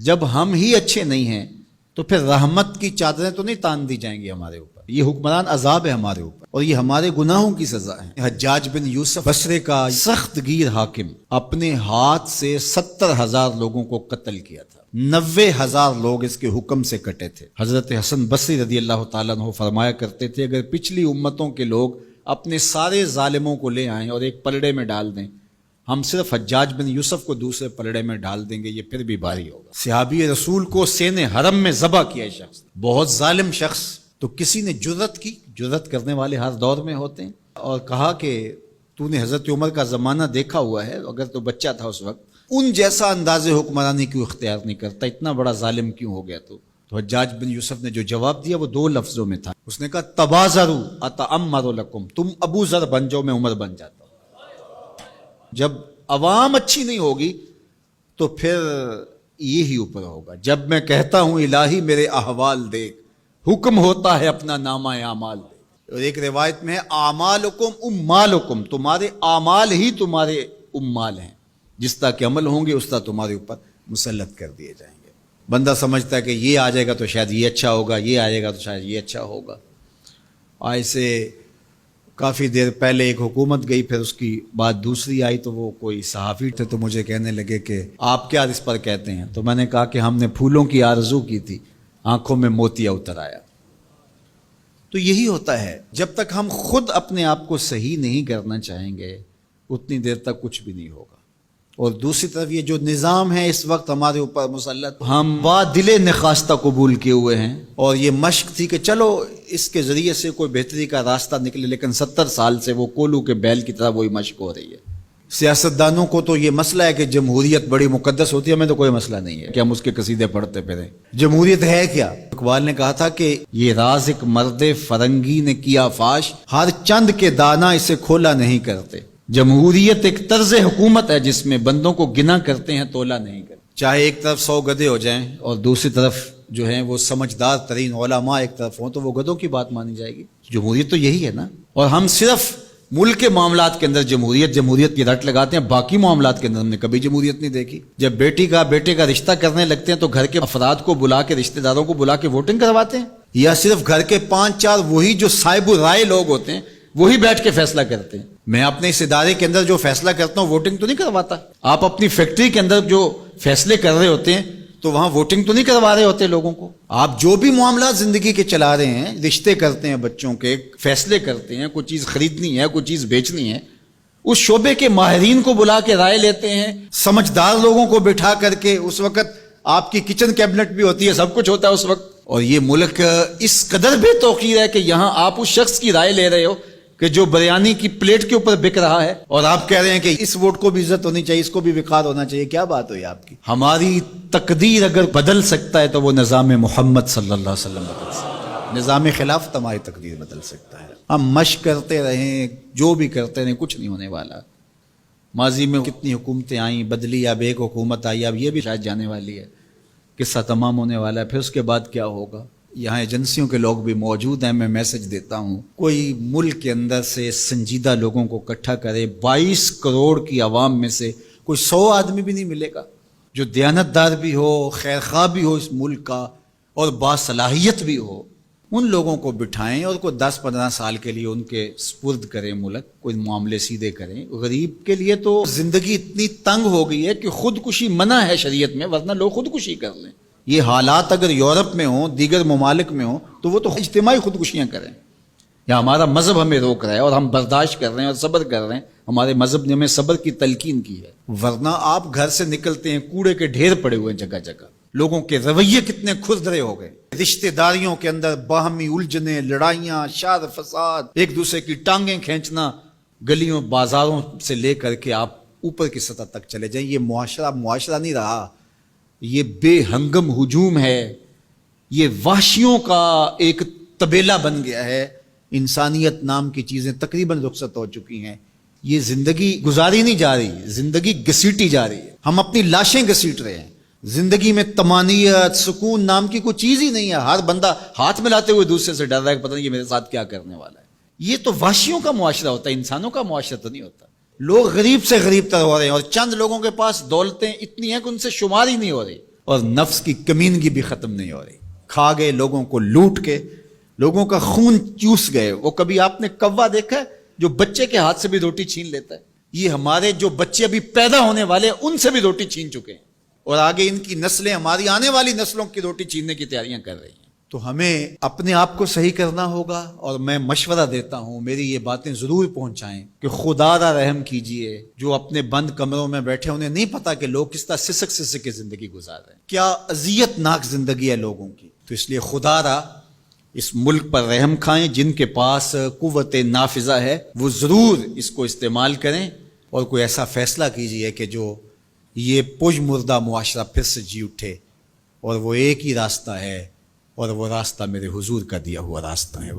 جب ہم ہی اچھے نہیں ہیں تو پھر رحمت کی چادریں تو نہیں تان دی جائیں گی ہمارے اوپر. یہ حکمران عذاب ہے ہمارے اوپر اور یہ ہمارے گناہوں کی سزا ہے. حجاج بن یوسف بصرے کا سخت گیر حاکم اپنے ہاتھ سے 70,000 لوگوں کو قتل کیا تھا. 90,000 لوگ اس کے حکم سے کٹے تھے. حضرت حسن بصری رضی اللہ تعالیٰ عنہ فرمایا کرتے تھے اگر پچھلی امتوں کے لوگ اپنے سارے ظالموں کو لے آئیں اور ایک پلڑے میں ڈال دیں، ہم صرف حجاج بن یوسف کو دوسرے پلڑے میں ڈال دیں گے، یہ پھر بھی بھاری ہوگا. صحابی رسول کو سین حرم میں ذبح کیا شخص، بہت ظالم شخص. تو کسی نے جرت کی، جرت کرنے والے ہر دور میں ہوتے ہیں، اور کہا کہ تو نے حضرت عمر کا زمانہ دیکھا ہوا ہے، اگر تو بچہ تھا اس وقت، ان جیسا انداز حکمرانی کیوں اختیار نہیں کرتا، اتنا بڑا ظالم کیوں ہو گیا تو حجاج بن یوسف نے جو جواب دیا وہ 2 لفظوں میں تھا. اس نے کہا تبازروا اتعمر لکم، تم ابو ذر بن جاؤ میں عمر بن جاتا ہوں. جب عوام اچھی نہیں ہوگی تو پھر یہی اوپر ہوگا. جب میں کہتا ہوں الہی میرے احوال دیکھ، حکم ہوتا ہے اپنا نامہ اعمال دیکھ. اور ایک روایت میں ہے اعمالکم امالکم، تمہارے اعمال ہی تمہارے امال ہیں، جس طرح کے عمل ہوں گے اس طرح تمہارے اوپر مسلط کر دیے جائیں گے. بندہ سمجھتا ہے کہ یہ آ جائے گا تو شاید یہ اچھا ہوگا، یہ آ جائے گا تو شاید یہ اچھا ہوگا. ایسے کافی دیر پہلے ایک حکومت گئی، پھر اس کی بعد دوسری آئی، تو وہ کوئی صحافی تھے تو مجھے کہنے لگے کہ آپ کیا اس پر کہتے ہیں؟ تو میں نے کہا کہ ہم نے پھولوں کی آرزو کی تھی، آنکھوں میں موتیا اتر آیا. تو یہی ہوتا ہے، جب تک ہم خود اپنے آپ کو صحیح نہیں کرنا چاہیں گے اتنی دیر تک کچھ بھی نہیں ہوگا. اور دوسری طرف یہ جو نظام ہے اس وقت ہمارے اوپر مسلط، ہم با دل نخواستہ قبول کیے ہوئے ہیں، اور یہ مشق تھی کہ چلو اس کے ذریعے سے کوئی بہتری کا راستہ نکلے، لیکن 70 سال سے وہ کولو کے بیل کی طرح وہی مشق ہو رہی ہے. سیاستدانوں کو تو یہ مسئلہ ہے کہ جمہوریت بڑی مقدس ہوتی ہے، ہمیں تو کوئی مسئلہ نہیں ہے کہ ہم اس کے قصیدے پڑھتے پھریں. جمہوریت ہے کیا؟ اقبال نے کہا تھا کہ یہ راز ایک مرد فرنگی نے کیا فاش، ہر چند کے دانا اسے کھولا نہیں کرتے. جمہوریت ایک طرز حکومت ہے جس میں بندوں کو گنا کرتے ہیں، تولا نہیں کرتے. چاہے ایک طرف 100 گدھے ہو جائیں اور دوسری طرف جو ہیں وہ سمجھدار ترین علماء ایک طرف ہوں تو وہ گدھوں کی بات مانی جائے گی. جمہوریت تو یہی ہے نا. اور ہم صرف ملک کے معاملات کے اندر جمہوریت کی رٹ لگاتے ہیں، باقی معاملات کے اندر ہم نے کبھی جمہوریت نہیں دیکھی. جب بیٹے کا رشتہ کرنے لگتے ہیں تو گھر کے افراد کو بلا کے، رشتہ داروں کو بلا کے ووٹنگ کرواتے ہیں، یا صرف گھر کے 5-4 وہی جو صاحب رائے لوگ ہوتے ہیں وہی بیٹھ کے فیصلہ کرتے ہیں. میں اپنے اس ادارے کے اندر جو فیصلہ کرتا ہوں ووٹنگ تو نہیں کرواتا. آپ اپنی فیکٹری کے اندر جو فیصلے کر رہے ہوتے ہیں تو وہاں ووٹنگ تو نہیں کروا رہے ہوتے لوگوں کو. آپ جو بھی معاملات زندگی کے چلا رہے ہیں، رشتے کرتے ہیں بچوں کے، فیصلے کرتے ہیں، کوئی چیز خریدنی ہے، کوئی چیز بیچنی ہے، اس شعبے کے ماہرین کو بلا کے رائے لیتے ہیں، سمجھدار لوگوں کو بٹھا کر کے. اس وقت آپ کی کچن کیبنٹ بھی ہوتی ہے، سب کچھ ہوتا ہے اس وقت. اور یہ ملک اس قدر بے توقیر ہے کہ یہاں آپ اس شخص کی رائے لے رہے ہو کہ جو بریانی کی پلیٹ کے اوپر بک رہا ہے، اور آپ کہہ رہے ہیں کہ اس ووٹ کو بھی عزت ہونی چاہیے، اس کو بھی وقار ہونا چاہیے. کیا بات ہوئی آپ کی؟ ہماری تقدیر اگر بدل سکتا ہے تو وہ نظام محمد صلی اللہ علیہ وسلم بدل سکتا ہے. نظام خلافت ہماری تقدیر بدل سکتا ہے. ہم مشق کرتے رہیں، جو بھی کرتے رہیں، کچھ نہیں ہونے والا. ماضی میں کتنی حکومتیں آئیں، بدلی، اب ایک حکومت آئی، اب یہ بھی شاید جانے والی ہے، قصہ تمام ہونے والا ہے. پھر اس کے بعد کیا ہوگا؟ یہاں ایجنسیوں کے لوگ بھی موجود ہیں، میں میسج دیتا ہوں کوئی ملک کے اندر سے سنجیدہ لوگوں کو اکٹھا کرے. 22 کروڑ کی عوام میں سے کوئی 100 آدمی بھی نہیں ملے گا جو دیانتدار بھی ہو، خیر خواہ بھی ہو اس ملک کا، اور باصلاحیت بھی ہو. ان لوگوں کو بٹھائیں اور کوئی 10-15 سال کے لیے ان کے سپرد کریں ملک، کوئی معاملے سیدھے کریں. غریب کے لیے تو زندگی اتنی تنگ ہو گئی ہے کہ خودکشی منع ہے شریعت میں، ورنہ لوگ خودکشی کر لیں. یہ حالات اگر یورپ میں ہوں، دیگر ممالک میں ہوں، تو وہ تو اجتماعی خودکشیاں کریں. یا ہمارا مذہب ہمیں روک رہا ہے اور ہم برداشت کر رہے ہیں اور صبر کر رہے ہیں. ہمارے مذہب نے ہمیں صبر کی تلقین کی ہے. ورنہ آپ گھر سے نکلتے ہیں، کوڑے کے ڈھیر پڑے ہوئے ہیں جگہ جگہ. لوگوں کے رویے کتنے کھردرے ہو گئے. رشتہ داریوں کے اندر باہمی الجھنیں، لڑائیاں، شر فساد، ایک دوسرے کی ٹانگیں کھینچنا. گلیوں بازاروں سے لے کر کے آپ اوپر کی سطح تک چلے جائیں، یہ معاشرہ نہیں رہا. یہ بے ہنگم ہجوم ہے، یہ وحشیوں کا ایک طبیلہ بن گیا ہے. انسانیت نام کی چیزیں تقریباً رخصت ہو چکی ہیں. یہ زندگی گزاری نہیں جا رہی، زندگی گھسیٹی جا رہی ہے. ہم اپنی لاشیں گھسیٹ رہے ہیں. زندگی میں طمانینت، سکون نام کی کوئی چیز ہی نہیں ہے. ہر بندہ ہاتھ ملاتے ہوئے دوسرے سے ڈر رہا ہے کہ پتہ نہیں یہ میرے ساتھ کیا کرنے والا ہے. یہ تو وحشیوں کا معاشرہ ہوتا ہے، انسانوں کا معاشرہ تو نہیں ہوتا. لوگ غریب سے غریب تر ہو رہے ہیں اور چند لوگوں کے پاس دولتیں اتنی ہیں کہ ان سے شمار ہی نہیں ہو رہی. اور نفس کی کمینگی بھی ختم نہیں ہو رہی. کھا گئے لوگوں کو لوٹ کے, لوگوں کا خون چوس گئے. وہ کبھی آپ نے کوا دیکھا ہے جو بچے کے ہاتھ سے بھی روٹی چھین لیتا ہے؟ یہ ہمارے جو بچے ابھی پیدا ہونے والے ہیں ان سے بھی روٹی چھین چکے ہیں, اور آگے ان کی نسلیں ہماری آنے والی نسلوں کی روٹی چھیننے کی تیاریاں کر رہی ہیں. تو ہمیں اپنے آپ کو صحیح کرنا ہوگا, اور میں مشورہ دیتا ہوں میری یہ باتیں ضرور پہنچائیں کہ خدا را رحم کیجئے. جو اپنے بند کمروں میں بیٹھے انہیں نہیں پتا کہ لوگ کس طرح سسک سسک کے زندگی گزار رہے ہیں, کیا اذیت ناک زندگی ہے لوگوں کی. تو اس لیے خدا را اس ملک پر رحم کھائیں. جن کے پاس قوت نافذہ ہے وہ ضرور اس کو استعمال کریں, اور کوئی ایسا فیصلہ کیجئے کہ جو یہ پج مردہ معاشرہ پھر سے جی اٹھے, اور وہ ایک ہی راستہ ہے, اور وہ راستہ میرے حضور کا دیا ہوا راستہ ہے.